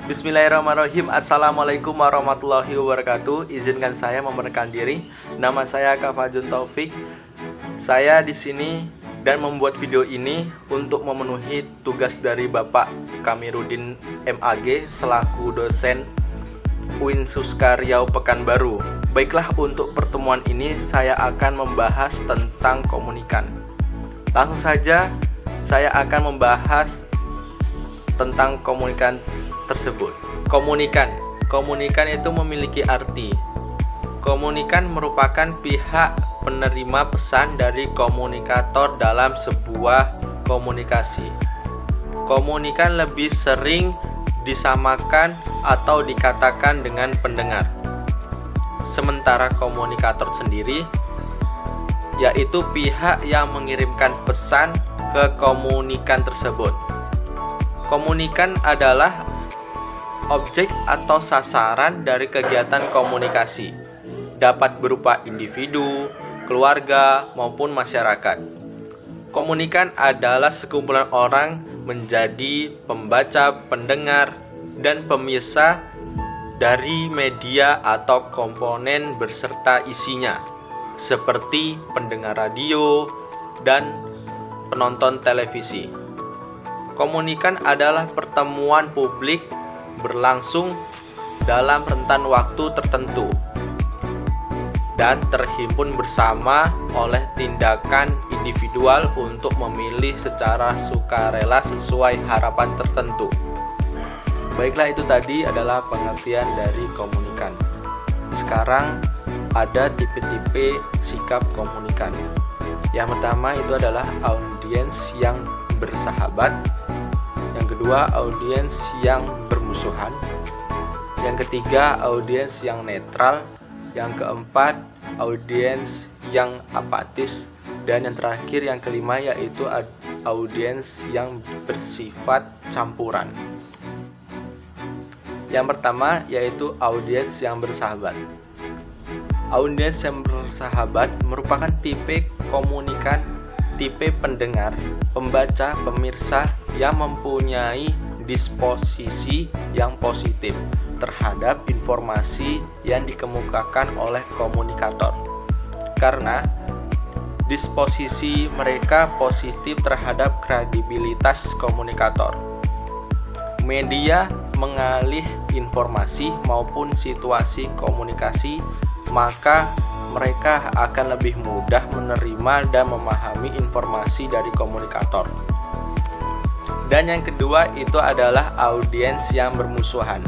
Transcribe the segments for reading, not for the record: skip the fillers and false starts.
Bismillahirrahmanirrahim. Assalamualaikum warahmatullahi wabarakatuh. Izinkan saya memperkenalkan diri. Nama saya Kafajun Taufik. Saya di sini dan membuat video ini untuk memenuhi tugas dari Bapak Kamirudin MAG selaku dosen UIN Suska Riau Pekanbaru. Baiklah, untuk pertemuan ini saya akan membahas tentang komunikan. Langsung saja saya akan membahas tentang komunikan tersebut. Komunikan itu memiliki arti. Komunikan merupakan pihak penerima pesan dari komunikator dalam sebuah komunikasi. Komunikan lebih sering disamakan atau dikatakan dengan pendengar. Sementara komunikator sendiri yaitu pihak yang mengirimkan pesan ke komunikan tersebut. Komunikan adalah objek atau sasaran dari kegiatan komunikasi, dapat berupa individu, keluarga, maupun masyarakat. Komunikan adalah sekumpulan orang menjadi pembaca, pendengar, dan pemirsa dari media atau komponen berserta isinya, seperti pendengar radio dan penonton televisi. Komunikan adalah pertemuan publik berlangsung dalam rentan waktu tertentu dan terhimpun bersama oleh tindakan individual untuk memilih secara sukarela sesuai harapan tertentu. Baiklah, itu tadi adalah pengertian dari komunikan. Sekarang ada tipe-tipe sikap komunikan. Yang pertama itu adalah audiens yang bersahabat. Yang kedua, audiens yang bermusuhan. Yang ketiga, audiens yang netral. Yang keempat, audiens yang apatis. Dan yang terakhir, yang kelima, yaitu audiens yang bersifat campuran. Yang pertama yaitu audiens yang bersahabat. Audiens yang bersahabat merupakan tipe komunikan, tipe pendengar, pembaca, pemirsa yang mempunyai disposisi yang positif terhadap informasi yang dikemukakan oleh komunikator. Karena disposisi mereka positif terhadap kredibilitas komunikator. Media mengalih informasi maupun situasi komunikasi, maka mereka akan lebih mudah menerima dan memahami informasi dari komunikator. Dan yang kedua itu adalah audiens yang bermusuhan.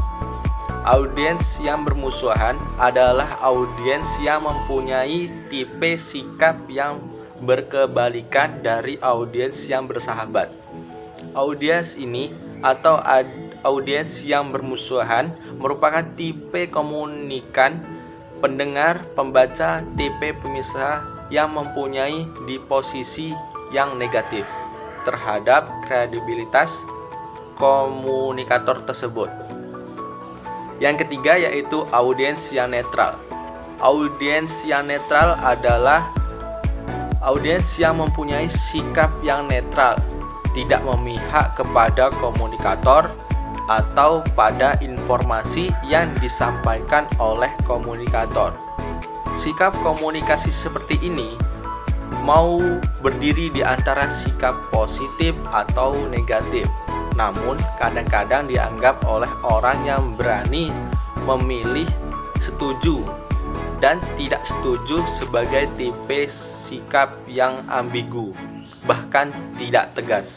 Audiens yang bermusuhan adalah audiens yang mempunyai tipe sikap yang berkebalikan dari audiens yang bersahabat. Audiens ini atau audiens yang bermusuhan merupakan tipe komunikan, pendengar, pembaca, tipe pemirsa yang mempunyai disposisi yang negatif terhadap kredibilitas komunikator tersebut. Yang ketiga yaitu audiens yang netral. Audiens yang netral adalah audiens yang mempunyai sikap yang netral, tidak memihak kepada komunikator atau pada informasi yang disampaikan oleh komunikator. Sikap komunikasi seperti ini mau berdiri di antara sikap positif atau negatif, namun kadang-kadang dianggap oleh orang yang berani memilih setuju dan tidak setuju sebagai tipe sikap yang ambigu, bahkan tidak tegas.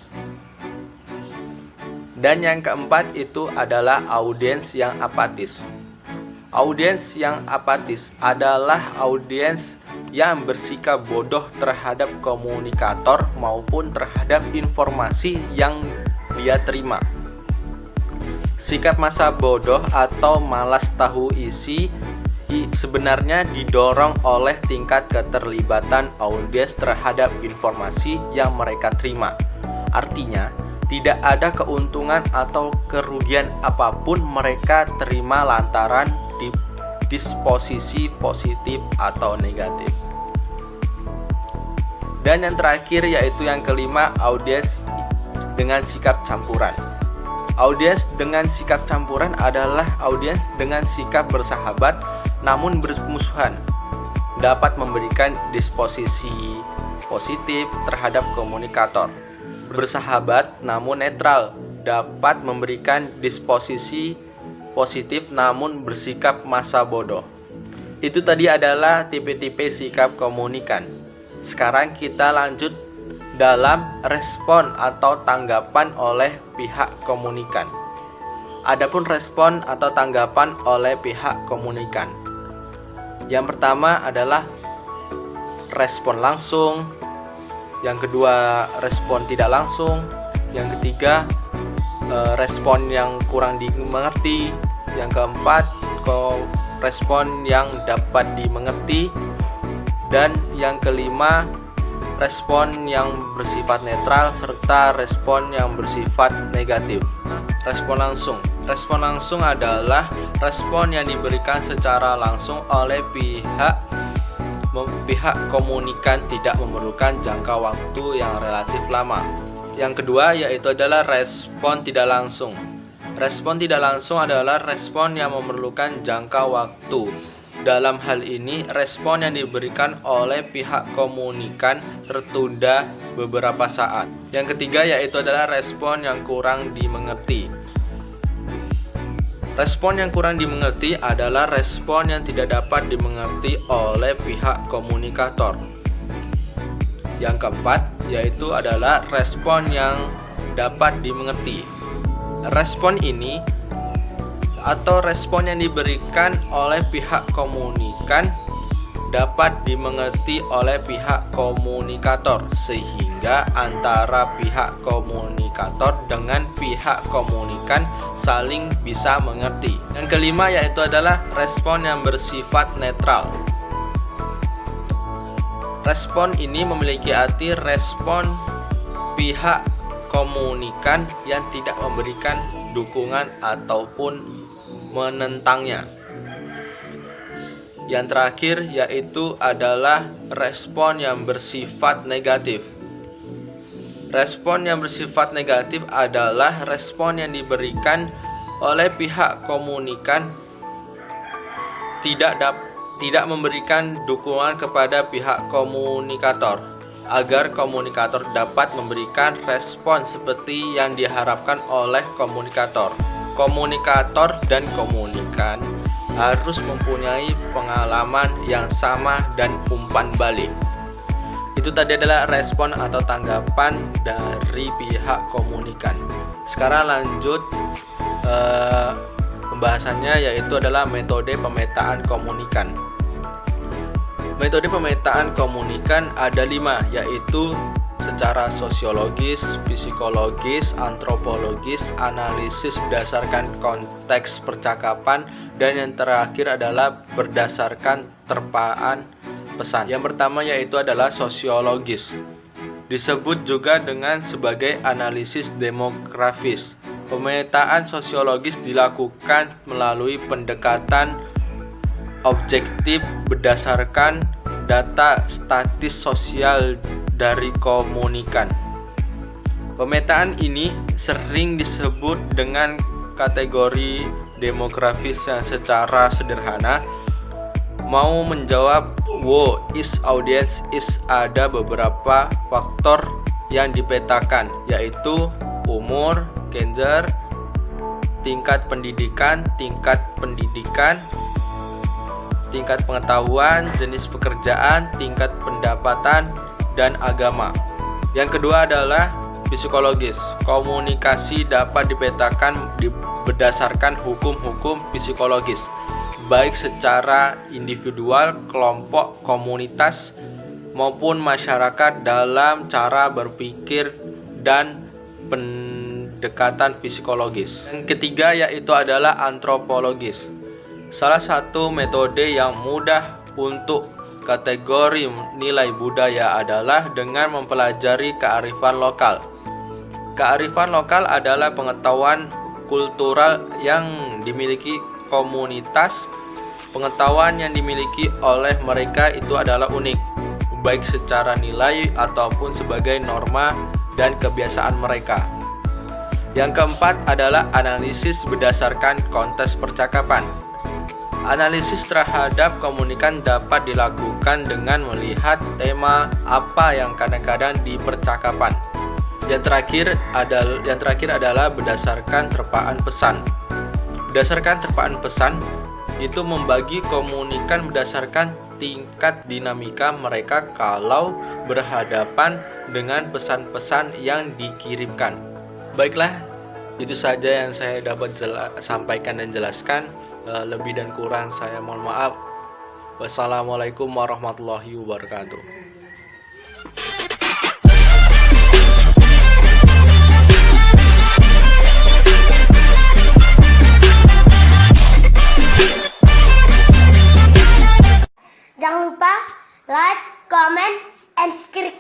Dan yang keempat itu adalah audiens yang apatis. Audiens yang apatis adalah audiens yang bersikap bodoh terhadap komunikator maupun terhadap informasi yang dia terima. Sikap masa bodoh atau malas tahu isi sebenarnya didorong oleh tingkat keterlibatan audiens terhadap informasi yang mereka terima. Artinya, tidak ada keuntungan atau kerugian apapun mereka terima lantaran disposisi positif atau negatif. Dan yang terakhir yaitu yang kelima, audiens dengan sikap campuran. Audiens dengan sikap campuran adalah audiens dengan sikap bersahabat namun bermusuhan, dapat memberikan disposisi positif terhadap komunikator. Bersahabat namun netral, dapat memberikan disposisi positif namun bersikap masa bodoh. Itu tadi adalah tipe-tipe sikap komunikan. Sekarang kita lanjut dalam respon atau tanggapan oleh pihak komunikan. Adapun respon atau tanggapan oleh pihak komunikan. Yang pertama adalah respon langsung, yang kedua respon tidak langsung, yang ketiga respon yang kurang dimengerti, yang keempat respon yang dapat dimengerti, dan yang kelima respon yang bersifat netral serta respon yang bersifat negatif. Respon langsung. Respon langsung adalah respon yang diberikan secara langsung oleh pihak komunikan, tidak memerlukan jangka waktu yang relatif lama. Yang kedua yaitu adalah respon tidak langsung. Respon tidak langsung adalah respon yang memerlukan jangka waktu. Dalam hal ini, respon yang diberikan oleh pihak komunikan tertunda beberapa saat. Yang ketiga yaitu adalah respon yang kurang dimengerti. Respon yang kurang dimengerti adalah respon yang tidak dapat dimengerti oleh pihak komunikator. Yang keempat yaitu adalah respon yang dapat dimengerti. Respon ini atau respon yang diberikan oleh pihak komunikan dapat dimengerti oleh pihak komunikator, sehingga antara pihak komunikator dengan pihak komunikan saling bisa mengerti. Yang kelima yaitu adalah respon yang bersifat netral. Respon ini memiliki arti respon pihak komunikan yang tidak memberikan dukungan ataupun menentangnya. Yang terakhir yaitu adalah respon yang bersifat negatif. Respon yang bersifat negatif adalah respon yang diberikan oleh pihak komunikan tidak memberikan dukungan kepada pihak komunikator agar komunikator dapat memberikan respon seperti yang diharapkan oleh komunikator. Komunikator dan komunikan harus mempunyai pengalaman yang sama dan umpan balik. Itu tadi adalah respon atau tanggapan dari pihak komunikan. Sekarang lanjut pembahasannya, yaitu adalah metode pemetaan komunikan. Metode pemetaan komunikan ada 5, yaitu secara sosiologis, psikologis, antropologis, analisis berdasarkan konteks percakapan, dan yang terakhir adalah berdasarkan terpaan pesan. Yang pertama yaitu adalah sosiologis. Disebut juga dengan sebagai analisis demografis. Pemetaan sosiologis dilakukan melalui pendekatan objektif berdasarkan data statis sosial dari komunikan. Pemetaan ini sering disebut dengan kategori demografis yang secara sederhana mau menjawab what is audience is, ada beberapa faktor yang dipetakan, yaitu umur, gender, tingkat pendidikan, tingkat pengetahuan, jenis pekerjaan, tingkat pendapatan, dan agama. Yang kedua adalah psikologis. Komunikasi dapat dipetakan berdasarkan hukum-hukum psikologis, baik secara individual, kelompok, komunitas, maupun masyarakat dalam cara berpikir dan pendekatan psikologis. Yang ketiga yaitu adalah antropologis. Salah satu metode yang mudah untuk kategori nilai budaya adalah dengan mempelajari kearifan lokal. Kearifan lokal adalah pengetahuan kultural yang dimiliki komunitas. Pengetahuan yang dimiliki oleh mereka itu adalah unik, baik secara nilai ataupun sebagai norma dan kebiasaan mereka. Yang keempat adalah analisis berdasarkan konteks percakapan. Analisis terhadap komunikan dapat dilakukan dengan melihat tema apa yang kadang-kadang di percakapan. Yang terakhir adalah berdasarkan terpaan pesan. Berdasarkan terpaan pesan itu membagi komunikan berdasarkan tingkat dinamika mereka kalau berhadapan dengan pesan-pesan yang dikirimkan. Baiklah, itu saja yang saya dapat sampaikan dan jelaskan. Lebih dan kurang saya mohon maaf. Wassalamualaikum warahmatullahi wabarakatuh. Jangan lupa like, comment, and subscribe.